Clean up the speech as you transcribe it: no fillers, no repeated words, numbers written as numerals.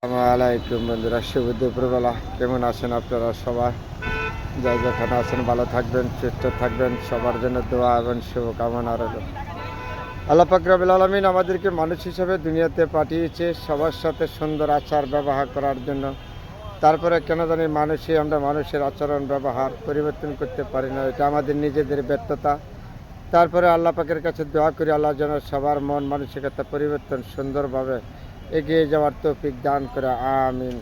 আসসালামু আলাইকুম বন্ধুরা, শুভ দুপুরবেলা। কেমন আছেন আপনারা সবাই? যাই যেখানে আছেন ভালো থাকবেন, সুস্থ থাকবেন। সবার জন্য দোয়া এবং শুভকামনা রইল। আল্লাহ পাক রব্বুল আলামিন আমাদেরকে মানুষ হিসেবে দুনিয়াতে পাঠিয়েছে সবার সাথে সুন্দর আচার ব্যবহার করার জন্য। তারপরে কেন জানি আমরা মানুষের আচরণ ব্যবহার পরিবর্তন করতে পারি না, এটা আমাদের নিজেদের ব্যর্থতা। তারপরে আল্লাহ পাকের কাছে দোয়া করি, আল্লাহ যেন সবার মন মানসিকতা পরিবর্তন সুন্দরভাবে এগিয়ে যাওয়ার তৌফিক দান করে, আমিন।